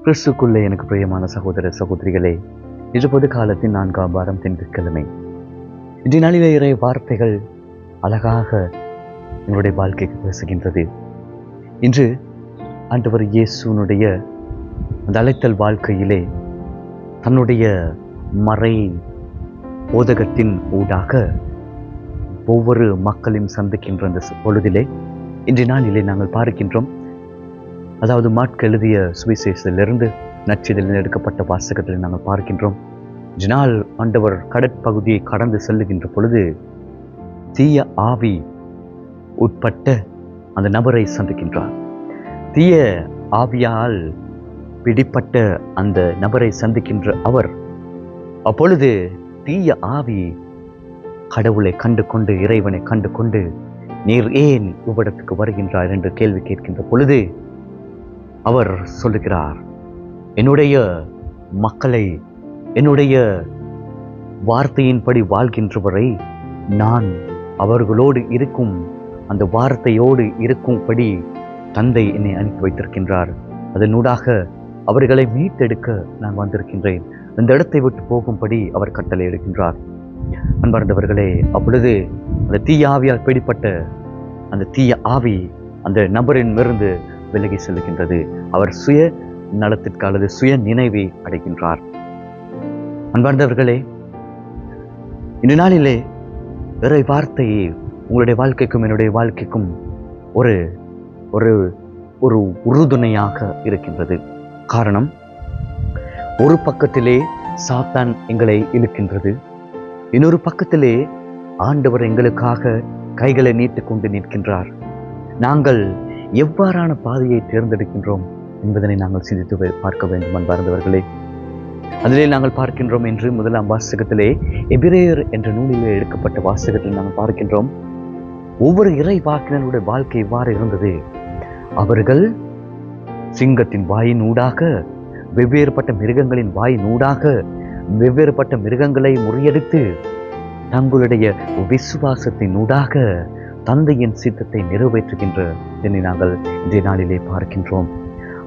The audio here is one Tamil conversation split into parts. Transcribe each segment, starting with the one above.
கிறிஸ்துக்குள்ளே எனக்கு பிரியமான சகோதர சகோதரிகளே, இன்று பொது காலத்தின் 4ஆம் வாரம் திங்கட்கிழமை. இன்றைய நாளிலே இறை வார்த்தைகள் அழகாக எங்களுடைய வாழ்க்கைக்கு பேசுகின்றது. இன்று ஆண்டவர் இயேசுனுடைய அந்த அழைத்தல் வாழ்க்கையிலே தன்னுடைய மறை போதகத்தின் ஊடாக ஒவ்வொரு மக்களையும் சந்திக்கின்ற அந்த பொழுதிலே இன்றைய நாளிலே நாங்கள் பார்க்கின்றோம். அதாவது மாற்கு எழுதிய சுவிசேஷத்திலிருந்து நற்செய்தியில் எடுக்கப்பட்ட வாசகத்தில் நாங்கள் பார்க்கின்றோம். ஜனால் ஆண்டவர் கடற்பகுதியை கடந்து செல்லுகின்ற பொழுது தீய ஆவி உட்பட்ட அந்த நபரை சந்திக்கின்றார். தீய ஆவியால் பிடிப்பட்ட அந்த நபரை சந்திக்கின்ற அவர் அப்பொழுது தீய ஆவி கடவுளை கண்டு கொண்டு, இறைவனை கண்டு கொண்டு, நீர் ஏன் இவ்விடத்துக்கு வருகின்றார் என்று கேள்வி கேட்கின்ற பொழுது அவர் சொல்லுகிறார், என்னுடைய மக்களை என்னுடைய வார்த்தையின்படி வாழ்கின்றவரை நான் அவர்களோடு இருக்கும் அந்த வார்த்தையோடு இருக்கும்படி தந்தை என்னை அனுப்பி வைத்திருக்கின்றார். அதனூடாக அவர்களை மீட்டெடுக்க நான் வந்திருக்கின்றேன். அந்த இடத்தை விட்டு போகும்படி அவர் கட்டளை எடுக்கின்றார். அன்பார்ந்தவர்களே, அப்பொழுது அந்த தீய ஆவியால் பிடிப்பட்ட அந்த தீய ஆவி அந்த நபரின் இருந்து விலகி செல்கின்றது. அவர் சுய நலத்திற்கு அல்லது சுய நினைவை அடைகின்றார். அன்பார்ந்தவர்களே, இந்த நாளிலே இறை வார்த்தையை உங்களுடைய வாழ்க்கைக்கும் என்னுடைய வாழ்க்கைக்கும் ஒரு ஒரு ஒரு உறுதுணையாக இருக்கின்றது. காரணம், ஒரு பக்கத்திலே சாத்தான் எங்களை இழுக்கின்றது, இன்னொரு பக்கத்திலே ஆண்டவர் எங்களுக்காக கைகளை நீட்டு கொண்டு நிற்கின்றார். நாங்கள் எவ்வாறான பாதையை தேர்ந்தெடுக்கின்றோம் என்பதனை நாங்கள் சிந்தித்து பார்க்க வேண்டும். அன்பார்ந்தவர்களே, அதிலே நாங்கள் பார்க்கின்றோம் என்று முதலாம் வாசகத்திலே எபிரேயர் என்ற நூலிலே எடுக்கப்பட்ட வாசகத்தில் நாங்கள் பார்க்கின்றோம். ஒவ்வொரு இறை வாக்கினருடைய வாழ்க்கை இவ்வாறு இருந்தது. அவர்கள் சிங்கத்தின் வாயின் ஊடாக, வெவ்வேறுபட்ட மிருகங்களின் வாயின் ஊடாக வெவ்வேறுபட்ட மிருகங்களை முறியடித்து தங்களுடைய விசுவாசத்தின் ஊடாக தந்தையின் சித்தத்தை நிறைவேற்றுகின்ற என்னை நாங்கள் இன்றைய நாளிலே பார்க்கின்றோம்.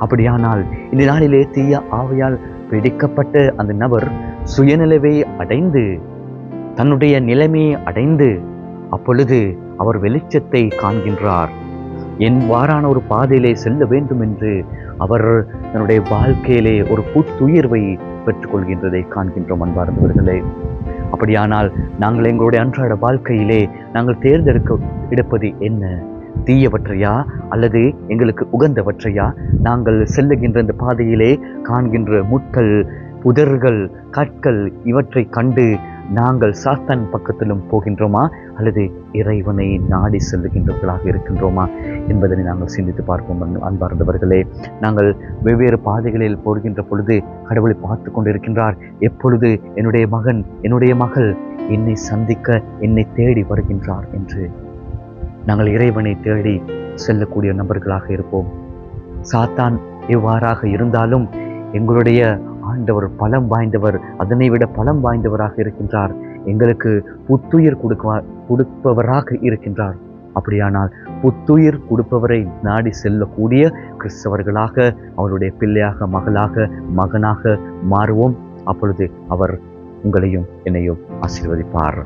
அப்படியானால் இந்த நாளிலே தீய ஆவியால் பிடிக்கப்பட்ட அந்த நபர் சுயநிலைவை அடைந்து, தன்னுடைய நிலைமையை அடைந்து, அப்பொழுது அவர் வெளிச்சத்தை காண்கின்றார். வாரான ஒரு பாதையிலே செல்ல வேண்டும் என்று அவர் தன்னுடைய வாழ்க்கையிலே ஒரு புத்துயிர்வை பெற்றுக்கொள்கின்றதை காண்கின்றோம். அன்பார்ந்தவர்களே, அப்படியானால் நாங்கள் எங்களுடைய அன்றாட வாழ்க்கையிலே நாங்கள் எடுப்பது என்ன? தீயவற்றையா அல்லது எங்களுக்கு உகந்தவற்றையா? நாங்கள் செல்லுகின்ற இந்த பாதையிலே காண்கின்ற முட்கள், புதர்கள், கற்கள் இவற்றை கண்டு நாங்கள் சாத்தான் பக்கத்திலும் போகின்றோமா அல்லது இறைவனை நாடி செல்லுகின்றவர்களாக இருக்கின்றோமா என்பதனை நாங்கள் சிந்தித்து பார்ப்போம். அன்பார்ந்தவர்களே, நாங்கள் வெவ்வேறு பாதைகளில் போகின்ற பொழுது கடவுளை பார்த்து கொண்டிருக்கின்றார். எப்பொழுது என்னுடைய மகன், என்னுடைய மகள் என்னை சந்திக்க, என்னை தேடி வருகின்றார் என்று நாங்கள் இறைவனை தேடி செல்லக்கூடிய நபர்களாக இருப்போம். சாத்தான் எவ்வாறாக இருந்தாலும் எங்களுடைய ஆண்டவர் பலம் வாய்ந்தவர், அதனை விட பலம் வாய்ந்தவராக இருக்கின்றார். எங்களுக்கு புத்துயிர் கொடுப்பவராக இருக்கின்றார். அப்படியானால் புத்துயிர் கொடுப்பவரை நாடி செல்லக்கூடிய கிறிஸ்தவர்களாக, அவருடைய பிள்ளையாக, மகளாக, மகனாக மாறுவோம். அப்பொழுது அவர் உங்களையும் என்னையும் ஆசீர்வதிப்பார்.